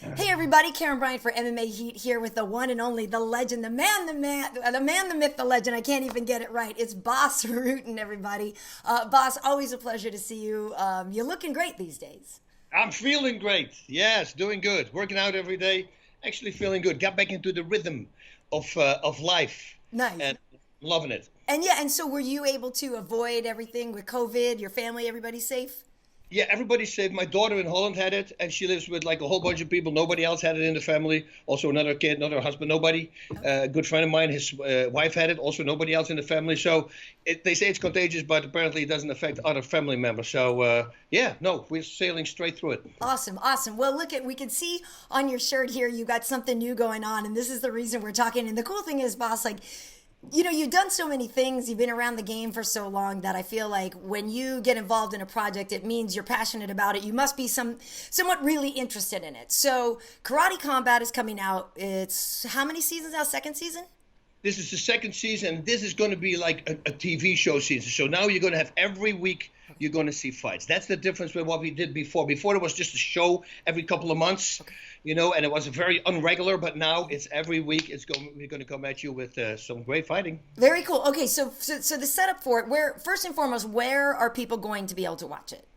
Hey everybody, Karyn Bryant for MMA Heat here with the one and only, the legend, the myth, the legend. I can't even get it right. It's Bas Rutten, everybody. Bas, always a pleasure to see you. You're looking great these days. I'm feeling great. Yes, doing good. Working out every day. Actually feeling good. Got back into the rhythm of life Nice. and loving it. And yeah, and so were you able to avoid everything with COVID? Your family, everybody safe? Yeah, everybody's safe. My daughter in Holland had it, and she lives with like a whole bunch of people. Nobody else had it in the family. Also, another kid, another husband, nobody. A good friend of mine, his wife had it. Also, nobody else in the family. So they say it's contagious, but apparently it doesn't affect other family members. So yeah, no, we're sailing straight through it. Awesome, awesome. Well, we can see on your shirt here you got something new going on, and this is the reason we're talking. And the cool thing is, Boss, like, you've done so many things. You've been around the game for so long that I feel like when you get involved in a project, it means you're passionate about it. You must be somewhat really interested in it. So, Karate Combat is coming out. It's how many seasons now? Second season? This is the second season. This is going to be like a TV show season. So now you're going to have every week you're going to see fights. That's the difference with what we did before. Before it was just a show every couple of months, and it was very unregular. But now it's every week. We're going to come at you with some great fighting. Very cool. Okay, so the setup for it. Where first and foremost, where are people going to be able to watch it?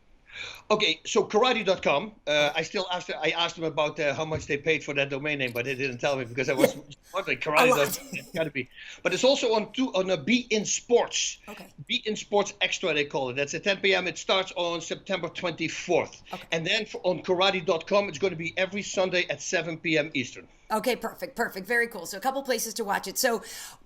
Okay, so karate.com. I asked them about how much they paid for that domain name, but they didn't tell me because I was wondering karate.com. It's got to be, but it's also on a beIn Sports. Okay. beIn Sports Extra they call it. That's at 10 p.m. It starts on September 24th, and then on karate.com it's going to be every Sunday at 7 p.m. Eastern. Okay, perfect, perfect, very cool. So a couple places to watch it. So,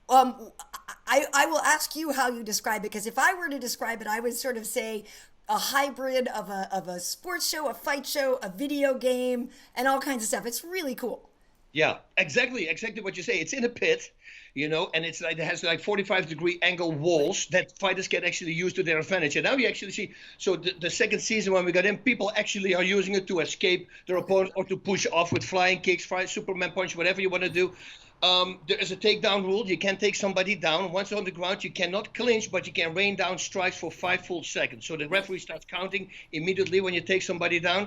I will ask you how you describe it, because if I were to describe it, I would sort of say a hybrid of a sports show, a fight show, a video game, and all kinds of stuff. It's really cool. Yeah, exactly what you say. It's in a pit, and it has like 45-degree angle walls that fighters can actually use to their advantage. And now you actually see, so the second season when we got in, people actually are using it to escape their opponent or to push off with flying kicks, Superman punch, whatever you want to do. There is a takedown rule. You can take somebody down. Once on the ground, you cannot clinch, but you can rain down strikes for 5 full seconds. So the referee starts counting immediately when you take somebody down.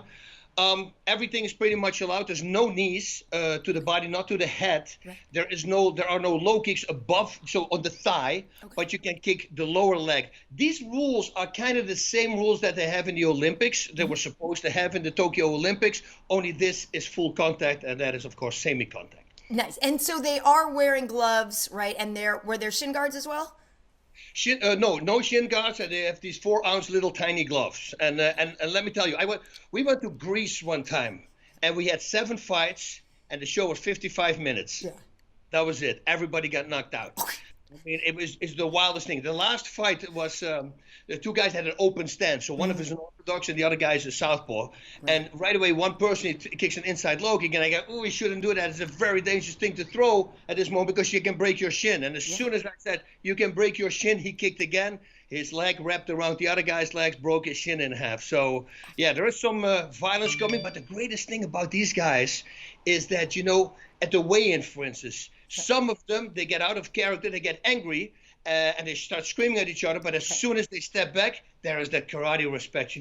Everything is pretty much allowed. There's no knees to the body, not to the head. Right. There are no low kicks above, so on the thigh, but you can kick the lower leg. These rules are kind of the same rules that they have in the Olympics. They were supposed to have in the Tokyo Olympics. Only this is full contact, and that is, of course, semi-contact. Nice. And so they are wearing gloves, right? And were there shin guards as well? No shin guards, and they have these 4-ounce little tiny gloves. And let me tell you, we went to Greece one time, and we had 7 fights, and the show was 55 minutes. Yeah. That was it. Everybody got knocked out. I mean, it's the wildest thing. The last fight was the two guys had an open stance. So one of us is an orthodox and the other guy is a southpaw. Right. And right away, one person kicks an inside low kick, and I go, "Oh, we shouldn't do that. It's a very dangerous thing to throw at this moment because you can break your shin." And as soon as I said, "You can break your shin," he kicked again. His leg wrapped around the other guy's legs, broke his shin in half. So, yeah, there is some violence coming. But the greatest thing about these guys is that, at the weigh-in, for instance, some of them, they get out of character, they get angry, and they start screaming at each other. But as soon as they step back, there is that karate respect,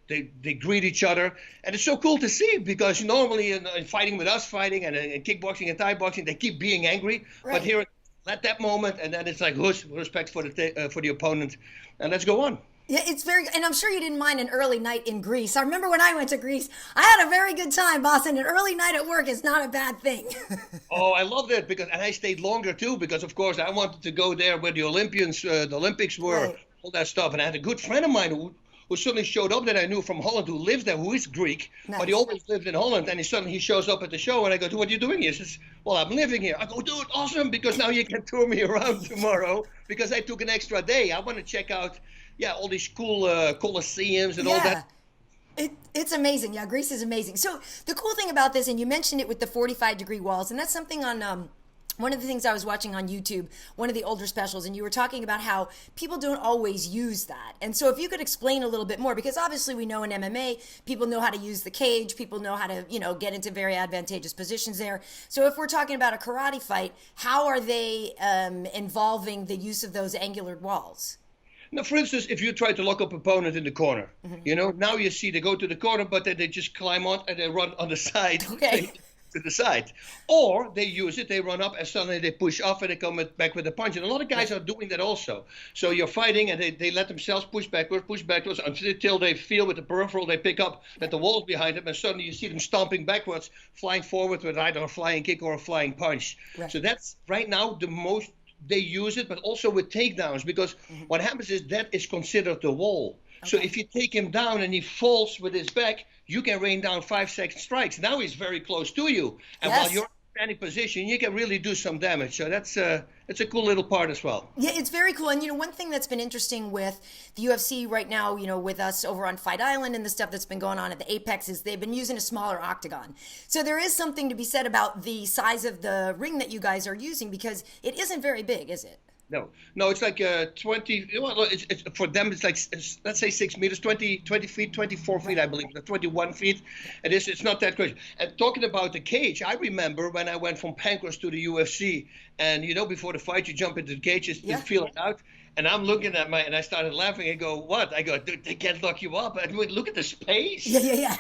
They greet each other. And it's so cool to see because normally in fighting with us fighting and in kickboxing and Thai boxing, they keep being angry. Right. But here, at that moment, and then it's like, whoosh, respect for the opponent. And let's go on. Yeah, it's and I'm sure you didn't mind an early night in Greece. I remember when I went to Greece, I had a very good time, boss, and an early night at work is not a bad thing. Oh, I loved it and I stayed longer too because, of course, I wanted to go there where the Olympics were, right. All that stuff. And I had a good friend of mine who suddenly showed up that I knew from Holland who lives there, who is Greek, nice. But he always lived in Holland. And he shows up at the show, and I go, "What are you doing here?" He says, "Well, I'm living here." I go, "Dude, awesome, because now you can tour me around tomorrow because I took an extra day. I want to check out, all these cool Colosseums and all that." It's amazing. Yeah, Greece is amazing. So the cool thing about this, and you mentioned it with the 45-degree walls, and that's something on one of the things I was watching on YouTube, one of the older specials, and you were talking about how people don't always use that. And so if you could explain a little bit more, because obviously we know in MMA, people know how to use the cage, people know how to, get into very advantageous positions there. So if we're talking about a karate fight, how are they involving the use of those angular walls? Now, for instance, if you try to lock up opponent in the corner, now you see they go to the corner, but then they just climb on and they run on the side. Okay. To the side, or they use it, they run up and suddenly they push off and they come back with a punch, and a lot of guys are doing that also. So you're fighting and they let themselves push backwards until they feel with the peripheral they pick up that the wall's behind them, and suddenly you see them stomping backwards, flying forward with either a flying kick or a flying punch. So that's right now the most they use it, but also with takedowns, because what happens is that is considered the wall. So if you take him down and he falls with his back, you can rain down 5-second strikes. Now he's very close to you. And while you're in a standing position, you can really do some damage. So that's it's a cool little part as well. Yeah, it's very cool. And, one thing that's been interesting with the UFC right now, with us over on Fight Island and the stuff that's been going on at the Apex is they've been using a smaller octagon. So there is something to be said about the size of the ring that you guys are using, because it isn't very big, is it? No, it's like 20. Well, it's for them. It's like let's say 6 meters, 20 feet, 24 feet, I believe, 21 feet. And it's not that crazy. And talking about the cage, I remember when I went from Pancras to the UFC, and before the fight, you jump into the cages to feel it out. And I'm looking at and I started laughing. I go, what? I go, dude, they can't lock you up. And look at the space. Yeah.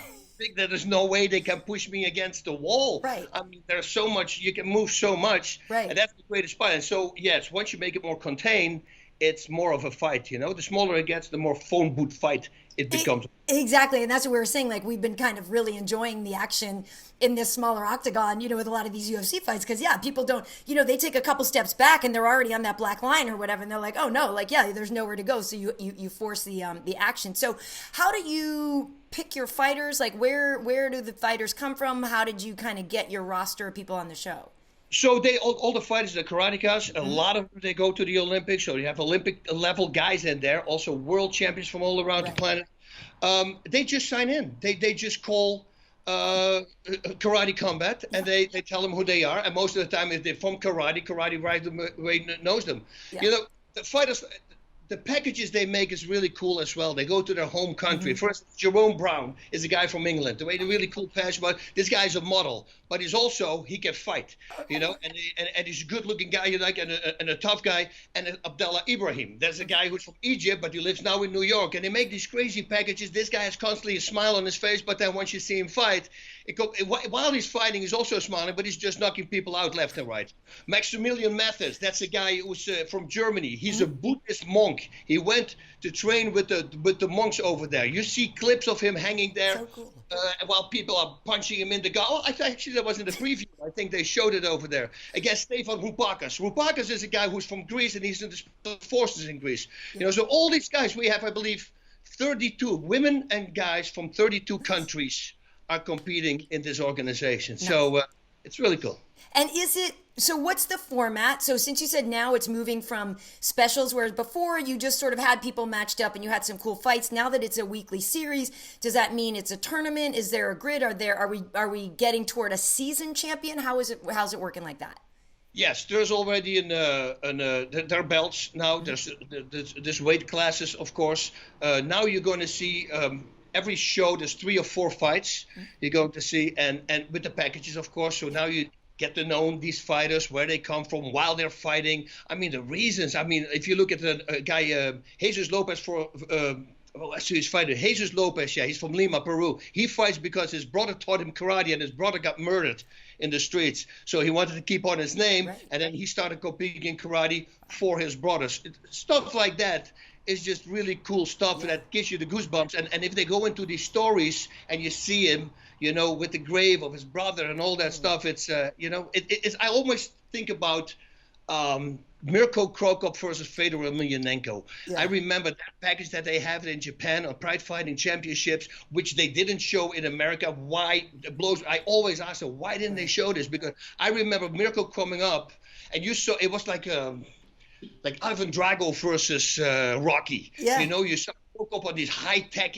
That there's no way they can push me against the wall. Right. I mean, there's so much, you can move so much. Right. And that's the greatest part. And so, yes, once you make it more contained, it's more of a fight, The smaller it gets, the more phone booth fight it becomes. Exactly. And that's what we were saying. Like, we've been kind of really enjoying the action in this smaller octagon, with a lot of these UFC fights. Because, people don't, they take a couple steps back and they're already on that black line or whatever. And they're like, oh, no, there's nowhere to go. So you force the action. So how do you pick your fighters? Like, where do the fighters come from? How did you kind of get your roster of people on the show? So all the fighters are karatekas. A lot of them, they go to the Olympics. So you have Olympic level guys in there, also world champions from all around the planet. They just sign in. They just call karate combat, and they tell them who they are. And most of the time, if they're from karate right away knows them. Yeah. The fighters, the packages they make is really cool as well. They go to their home country. For instance, Jerome Brown is a guy from England. The really cool patch, but this guy's a model. But he can fight, and he's a good-looking guy, and a tough guy. And Abdallah Ibrahim, there's a guy who's from Egypt, but he lives now in New York. And they make these crazy packages. This guy has constantly a smile on his face, but then once you see him fight, while he's fighting, he's also smiling, but he's just knocking people out left and right. Maximilian Mathers, that's a guy who's from Germany. He's a Buddhist monk. He went to train with the monks over there. You see clips of him hanging there. So cool. While people are punching him in the gut. Oh, actually, that was in the preview. I think they showed it over there. Against Stefan Roupakas. Roupakas is a guy who's from Greece, and he's in the special forces in Greece. So all these guys, we have, I believe, 32 women and guys from 32 countries are competing in this organization. Nice. So it's really cool. And so what's the format? So since you said now it's moving from specials, whereas before you just sort of had people matched up and you had some cool fights. Now that it's a weekly series, does that mean it's a tournament? Is there a grid? Are we getting toward a season champion? How's it working like that? Yes, there's already there are belts now. There's weight classes, of course. Now you're going to see every show. There's 3 or 4 fights you're going to see, and with the packages, of course. So now you get to know these fighters, where they come from, while they're fighting. I mean, the reasons. I mean, if you look at the guy Jesus Lopez his fighter Jesus Lopez, he's from Lima, Peru. He fights because his brother taught him karate, and his brother got murdered in the streets. So he wanted to keep on his name, and then he started competing in karate for his brothers. Stuff like that is just really cool stuff that gives you the goosebumps. And if they go into these stories and you see him, with the grave of his brother and all that stuff, it's it's. I almost think about Mirko Krokop versus Fedor Emelianenko. I remember that package that they have in Japan on Pride Fighting Championships, which they didn't show in America. Why? It blows. I always ask them, why didn't they show this? Because I remember Mirko coming up, and you saw it was like Ivan Drago versus Rocky. You saw up on these high-tech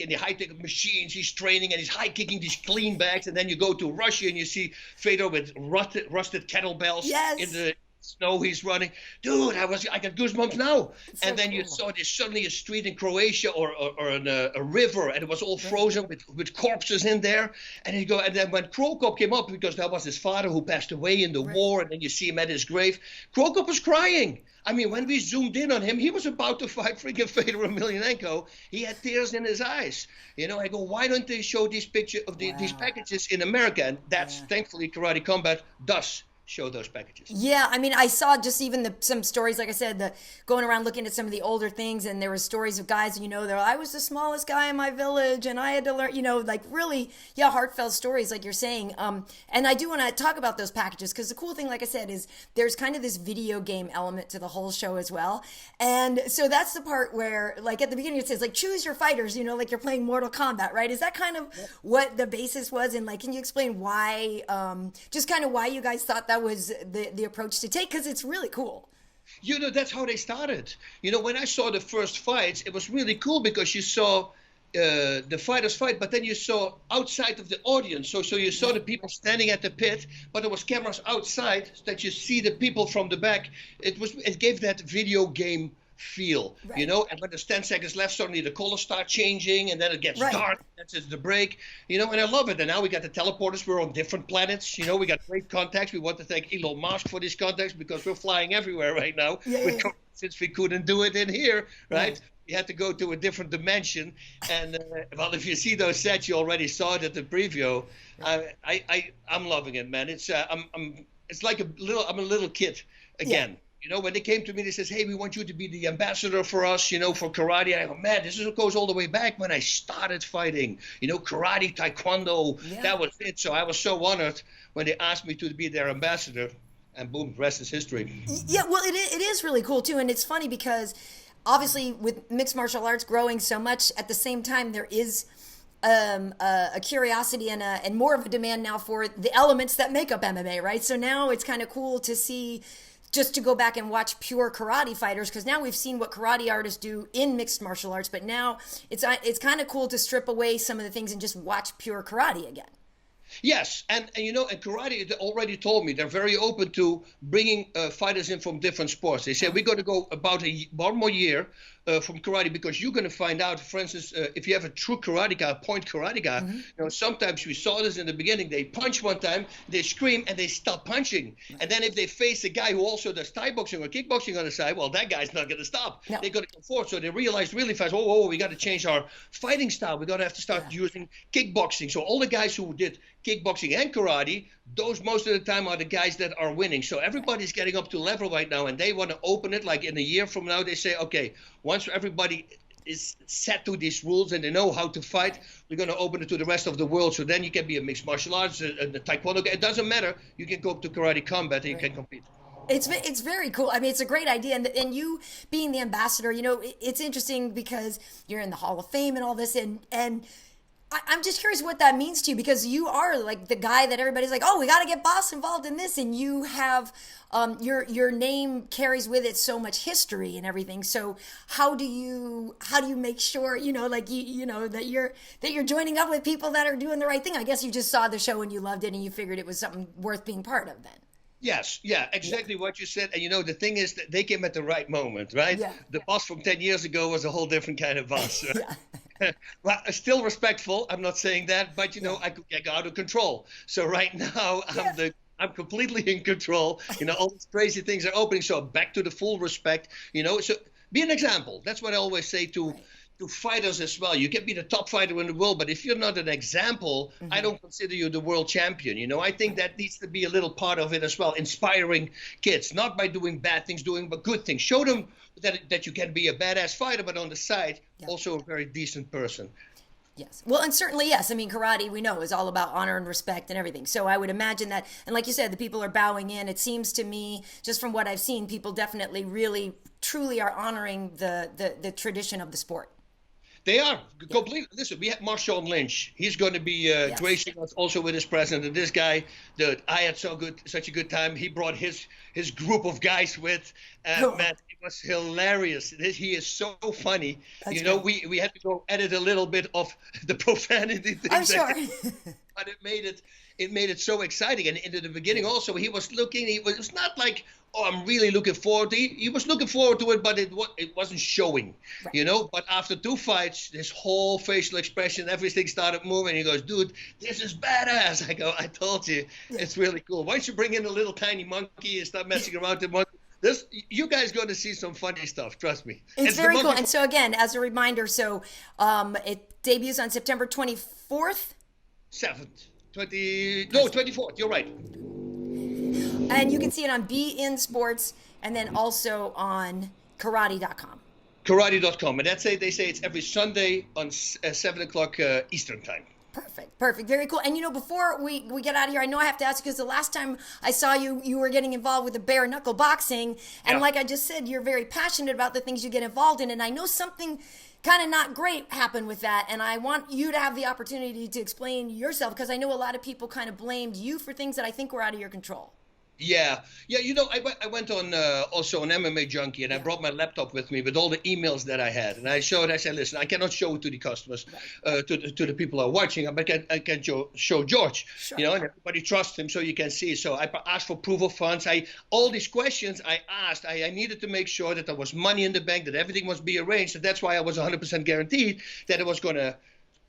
machines. He's training and he's high-kicking these clean bags. And then you go to Russia and you see Fedor with rusted kettlebells in the snow, he's running. Dude, I got goosebumps now. So And then you cool. saw there's suddenly a street in Croatia or a river, and it was all frozen with corpses in there. And then when Cro Cop came up, because that was his father who passed away in the war, and then you see him at his grave, Cro Cop was crying. I mean, when we zoomed in on him, he was about to fight freaking Fedor Emelianenko. He had tears in his eyes. I go, why don't they show these these packages in America? And that's thankfully Karate Combat does show those packages. Yeah, I mean, I saw just even some stories, like I said, going around looking at some of the older things, and there were stories of guys, I was the smallest guy in my village, and I had to learn, like really, heartfelt stories, like you're saying. And I do want to talk about those packages, because the cool thing, like I said, is there's kind of this video game element to the whole show as well. And so that's the part where, like at the beginning, it says, like, choose your fighters, like you're playing Mortal Kombat, right? Is that kind of what the basis was? And like, can you explain why, just kind of why you guys thought that was the approach to take, because it's really cool. That's how they started. When I saw the first fights, it was really cool because you saw the fighters fight, but then you saw outside of the audience. So you saw the people standing at the pit, but there was cameras outside so that you see the people from the back. It gave that video game feel, and when there's 10 seconds left, suddenly the colors start changing, and then it gets dark. That's the break, and I love it. And now we got the teleporters. We're on different planets. We got great contacts. We want to thank Elon Musk for these contacts, because we're flying everywhere right now. Since we couldn't do it in here, right? We had to go to a different dimension. And if you see those sets, you already saw it at the preview. I'm loving it, man. It's like I'm a little kid again. When they came to me, they says, hey, we want you to be the ambassador for us, for karate. I go, man, this goes all the way back when I started fighting, karate, taekwondo. That was it. So I was so honored when they asked me to be their ambassador, and boom, the rest is history. Yeah, well, it is really cool too. And it's funny because obviously with mixed martial arts growing so much, at the same time, there is a curiosity and more of a demand now for the elements that make up MMA, right? So now it's kind of cool to see, just to go back and watch pure karate fighters, because now we've seen what karate artists do in mixed martial arts, but now it's kind of cool to strip away some of the things and just watch pure karate again. Yes, and karate already told me they're very open to bringing fighters in from different sports. They said we're going to go about one more year from karate, because you're going to find out, for instance, if you have a true karate guy, a point karate guy, sometimes we saw this in the beginning, they punch one time, they scream, and they stop punching. And then if they face a guy who also does Thai boxing or kickboxing on the side, well, that guy's not going to stop. No. They're going to come forward. So they realized really fast, we got to change our fighting style. We're going to have to start using kickboxing. So all the guys who did kickboxing and karate, those most of the time are the guys that are winning. So everybody's getting up to level right now, and they want to open it like in a year from now. They say, okay, once everybody is set to these rules and they know how to fight, we're going to open it to the rest of the world. So then you can be a mixed martial arts, a taekwondo. It doesn't matter. You can go up to karate combat and you can compete. It's very cool. I mean, it's a great idea. And you being the ambassador, it's interesting because you're in the Hall of Fame and all this. And I'm just curious what that means to you, because you are like the guy that everybody's like, oh, we got to get Bas involved in this. And you have your name carries with it so much history and everything. So how do you make sure, that you're joining up with people that are doing the right thing? I guess you just saw the show and you loved it and you figured it was something worth being part of then. Yes, exactly what you said. And the thing is that they came at the right moment, right? Yeah. The Bas from 10 years ago was a whole different kind of Bas. Well, still respectful. I'm not saying that, but I could get out of control. So right now I'm completely in control. All these crazy things are opening. So back to the full respect. So be an example. That's what I always say to fighters as well. You can be the top fighter in the world, but if you're not an example, I don't consider you the world champion. I think that needs to be a little part of it as well. Inspiring kids, not by doing bad things, but good things. Show them that you can be a badass fighter, but on the side, also a very decent person. Yes. Well, and certainly, yes. I mean, karate, we know, is all about honor and respect and everything. So I would imagine that, and like you said, the people are bowing in. It seems to me, just from what I've seen, people definitely really, truly are honoring the tradition of the sport. They are completely. Listen, we have Marshawn Lynch. He's going to be gracing us also with his presence. And this guy, I had such a good time. He brought his group of guys with. Man, it was hilarious. He is so funny. That's we had to go edit a little bit of the profanity things. I'm sure. but it made it so exciting. And in the beginning also, he was looking. It was not like, oh, I'm really looking forward to it. He was looking forward to it, but it wasn't showing, you know. But after 2 fights, his whole facial expression, everything started moving. He goes, dude, this is badass. I go, I told you, it's really cool. Why don't you bring in a little tiny monkey and start messing around with the monkey? You guys going to see some funny stuff, trust me. It's very cool. And so again, as a reminder, it debuts on September 24th? 7th. 24th, you're right. And you can see it on beIn Sports and then also on karate.com. Karate.com. And they say it's every Sunday on 7 o'clock Eastern time. Perfect. Very cool. And, before we get out of here, I know I have to ask, because the last time I saw you, you were getting involved with the bare knuckle boxing. And like I just said, you're very passionate about the things you get involved in. And I know something kind of not great happened with that. And I want you to have the opportunity to explain yourself, because I know a lot of people kind of blamed you for things that I think were out of your control. Yeah. I went on also on MMA Junkie, and I brought my laptop with me with all the emails that I had, and I said, listen, I cannot show it to the customers, to the people who are watching, but I can show George, and everybody trusts him, so you can see. So I asked for proof of funds. All these questions I asked, I needed to make sure that there was money in the bank, that everything was be arranged, and that's why I was 100% guaranteed that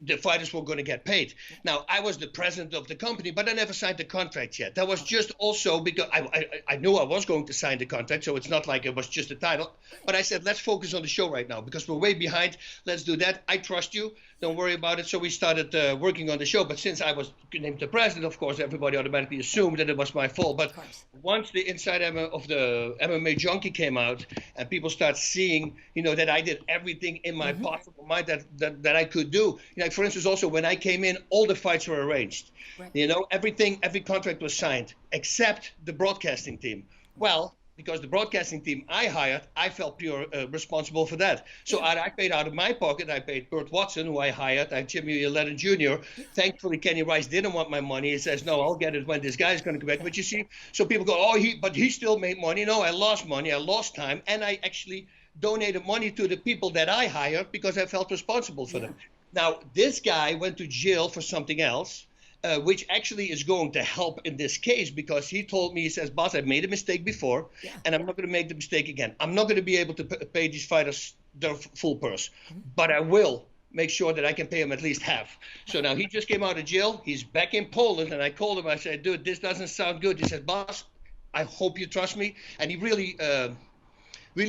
the fighters were going to get paid. Now, I was the president of the company, but I never signed the contract yet. That was just also because I knew I was going to sign the contract, so it's not like it was just a title. But I said, let's focus on the show right now because we're way behind. Let's do that. I trust you. Don't worry about it. So we started working on the show. But since I was named the president, of course, everybody automatically assumed that it was my fault. But once the inside of the MMA Junkie came out and people start seeing, that I did everything in my possible mind that I could do. For instance, also when I came in, all the fights were arranged. Every contract was signed except the broadcasting team. Well, because the broadcasting team I hired, I felt pure responsible for that. So I paid out of my pocket. I paid Burt Watson, who I hired. I Jimmy Lennon Jr. Thankfully, Kenny Rice didn't want my money. He says, no, I'll get it when this guy's going to come back. But you see, so people go, but he still made money. No, I lost money. I lost time. And I actually donated money to the people that I hired because I felt responsible for them. Now, this guy went to jail for something else, which actually is going to help in this case because he told me, he says, Bas, I've made a mistake before, and I'm not going to make the mistake again. I'm not going to be able to pay these fighters their full purse, but I will make sure that I can pay him at least half. So now he just came out of jail. He's back in Poland, and I called him. I said, dude, this doesn't sound good. He said, Bas, I hope you trust me. And he really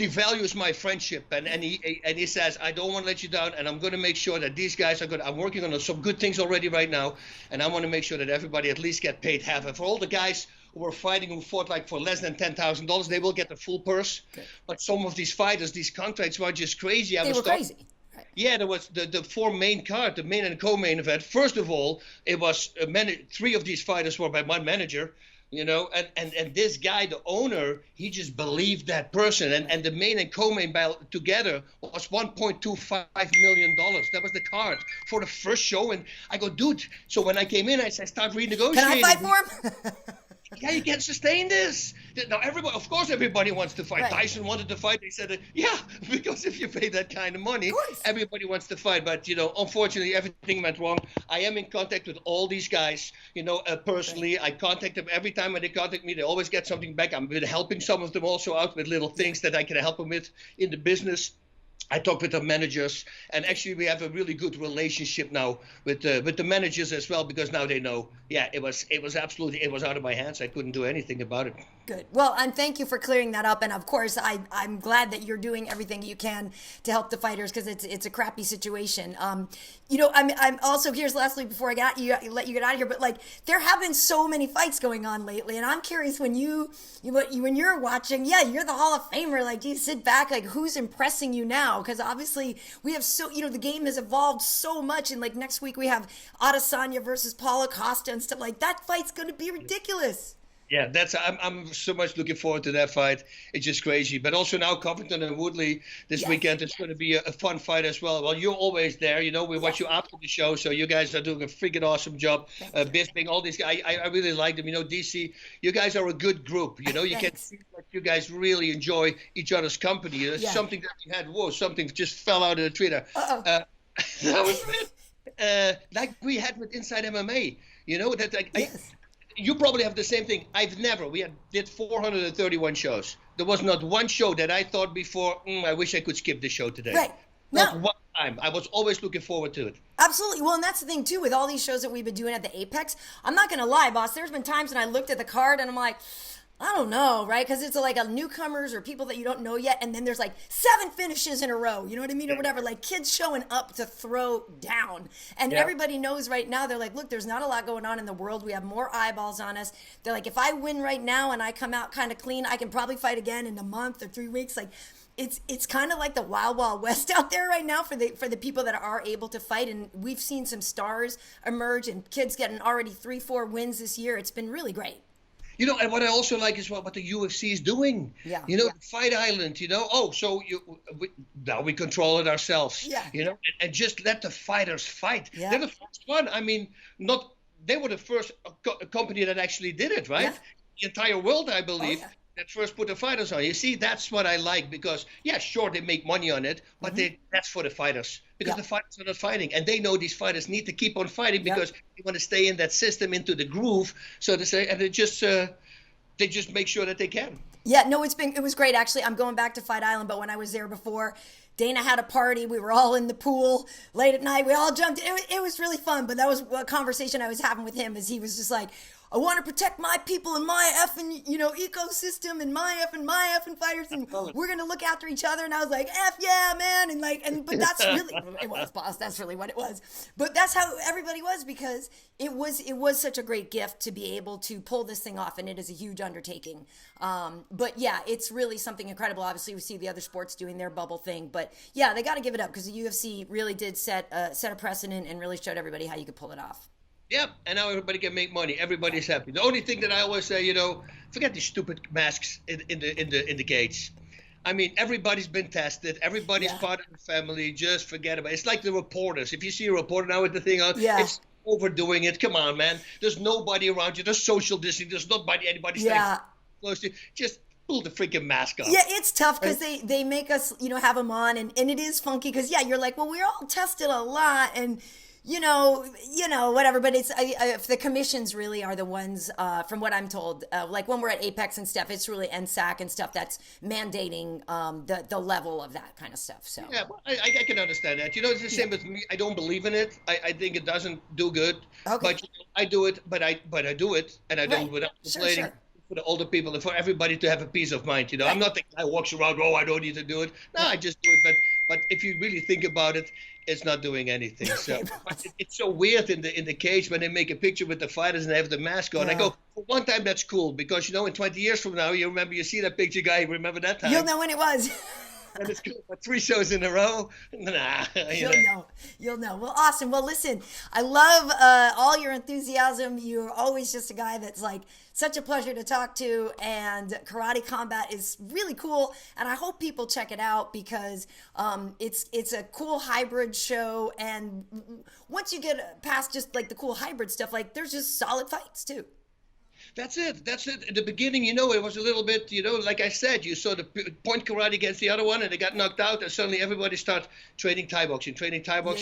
values my friendship, and he says, I don't want to let you down, and I'm going to make sure that these guys are good. I'm working on some good things already right now, and I want to make sure that everybody at least get paid half. And for all the guys who were fighting, who fought like for less than $10,000, they will get the full purse. Okay. But some of these fighters, these contracts were just crazy. They were crazy. Right. Yeah, there was the 4 main card, the main and co-main event. First of all, it was 3 of these fighters were by one manager. And this guy, the owner, he just believed that person. And the main and co-main battle together was $1.25 million. That was the card for the first show. And I go, dude. So when I came in, I said, start renegotiating. Can I fight for him? Yeah, you can't sustain this. Now, everybody wants to fight. Right. Tyson wanted to fight. They said, because if you pay that kind of money, everybody wants to fight. But, unfortunately, everything went wrong. I am in contact with all these guys, personally. Right. I contact them every time when they contact me. They always get something back. I'm helping some of them also out with little things that I can help them with in the business. I talk with the managers, and actually we have a really good relationship now with the managers as well, because now they know, it was out of my hands. I couldn't do anything about it. Good. Well, and thank you for clearing that up. And of course, I'm glad that you're doing everything you can to help the fighters, because it's a crappy situation. I'm also, here's lastly before I let you get out of here, but like there have been so many fights going on lately, and I'm curious when you're watching, you're the Hall of Famer. Like, do you sit back? Like, who's impressing you now? Because obviously we have the game has evolved so much, and like next week we have Adesanya versus Paulo, Costa and stuff like that. Fight's going to be ridiculous. Yeah, I'm so much looking forward to that fight. It's just crazy. But also now Covington and Woodley this weekend. It's going to be a fun fight as well. Well, you're always there. We watch you after the show, so you guys are doing a freaking awesome job. Bisping, all these guys, I really like them. DC, you guys are a good group. You can see that you guys really enjoy each other's company. It's something that we had. Something just fell out of the trailer. That was it. Like we had with Inside MMA. You know that like, Yes. you probably have the same thing. We did 431 shows. There was not one show that I thought before, I wish I could skip this show today. Right. Not No. one time. I was always looking forward to it. Absolutely. Well, and that's the thing too with all these shows that we've been doing at the Apex. I'm not gonna lie, boss. There's been times when I looked at the card and I'm like, I don't know, right? Because it's like a newcomers or people that you don't know yet, and then there's like 7 finishes in a row. You know what I mean, or whatever. Like kids showing up to throw down, and everybody knows right now. They're like, look, there's not a lot going on in the world. We have more eyeballs on us. They're like, if I win right now and I come out kind of clean, I can probably fight again in a month or 3 weeks. Like. It's kind of like the wild west out there right now for the people that are able to fight, and we've seen some stars emerge and kids getting already 3-4 wins this year. It's been really great. You know, and what I also like is what the UFC is doing. Yeah. You know, Fight Island. You know, now we control it ourselves. Yeah. You know, and just let the fighters fight. Yeah. They're the first one. I mean, they were the first company that actually did it, right? Yeah. The entire world, I believe. Oh, yeah. That first put the fighters on. You see, that's what I like because, yeah, sure, they make money on it, but that's for the fighters because the fighters are not fighting. And they know these fighters need to keep on fighting because they want to stay in that system, into the groove, so to say, and they just make sure that they can. Yeah, no, it was great. Actually, I'm going back to Fight Island, but when I was there before, Dana had a party. We were all in the pool late at night. We all jumped. It was really fun, but that was a conversation I was having with him as he was just like, I want to protect my people and my effing, ecosystem and my effing fighters, and we're going to look after each other. And I was like, F yeah, man. But that's really, it was, boss. That's really what it was. But that's how everybody was because it was such a great gift to be able to pull this thing off. And it is a huge undertaking. But yeah, it's really something incredible. Obviously we see the other sports doing their bubble thing, but yeah, they got to give it up because the UFC really did set a precedent and really showed everybody how you could pull it off. Yep, and now everybody can make money. Everybody's happy. The only thing that I always say, forget these stupid masks in the gates. I mean, everybody's been tested. Everybody's part of the family. Just forget about it. It's like the reporters. If you see a reporter now with the thing on, it's overdoing it. Come on, man. There's nobody around you. There's social distancing. There's anybody staying close to you. Just pull the freaking mask off. Yeah, it's tough because they make us, have them on, and it is funky because, you're like, well, we're all tested a lot, and whatever. But it's if the commissions really are the ones, from what I'm told, like when we're at Apex and stuff, it's really NSAC and stuff that's mandating the level of that kind of stuff. So yeah, well, I can understand that. It's the same with me. I don't believe in it. I think it doesn't do good. Okay. But I do it. But I do it, and I don't without complaining. Sure. For the older people and for everybody to have a peace of mind. I'm not the guy who walks around, I don't need to do it. No, I just do it. But if you really think about it, it's not doing anything. So it's so weird in the cage when they make a picture with the fighters and they have the mask on. I go, for one time that's cool because in 20 years from now you see that picture guy, you remember that time. You'll know when it was. And it's cool. But 3 shows in a row, nah. You'll know. Well, awesome. Well, listen, I love all your enthusiasm. You're always just a guy that's like such a pleasure to talk to, and Karate Combat is really cool. And I hope people check it out because it's a cool hybrid show. And once you get past just like the cool hybrid stuff, like there's just solid fights too. That's it. In the beginning, it was a little bit, like I said, you saw the point karate against the other one and they got knocked out and suddenly everybody started training Thai boxing,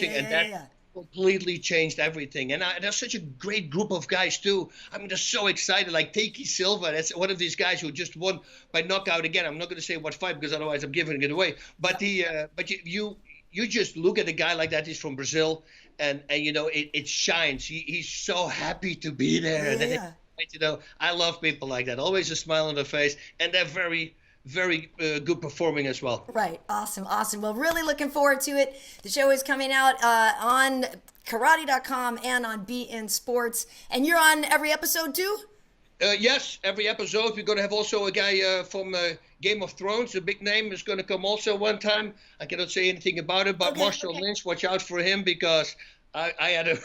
and that completely changed everything. And there's such a great group of guys too. I mean, they're so excited, like Taiki Silva. That's one of these guys who just won by knockout again. I'm not going to say what fight because otherwise I'm giving it away. But you just look at a guy like that. He's from Brazil and it shines. He's so happy to be there. Yeah. I love people like that. Always a smile on their face, and they're very, very good performing as well. Right. Awesome. Well, really looking forward to it. The show is coming out on karate.com and on beIn Sports. And you're on every episode too? Yes, every episode. We're going to have also a guy from Game of Thrones, a big name, is going to come also one time. I cannot say anything about it, but Marshall Lynch, watch out for him because I had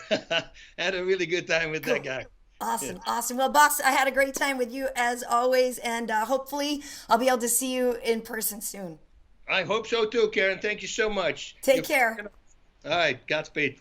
had a really good time with that guy. Awesome. Well, boss, I had a great time with you as always, and hopefully I'll be able to see you in person soon. I hope so too, Karyn. Thank you so much. Take care. All right. Godspeed.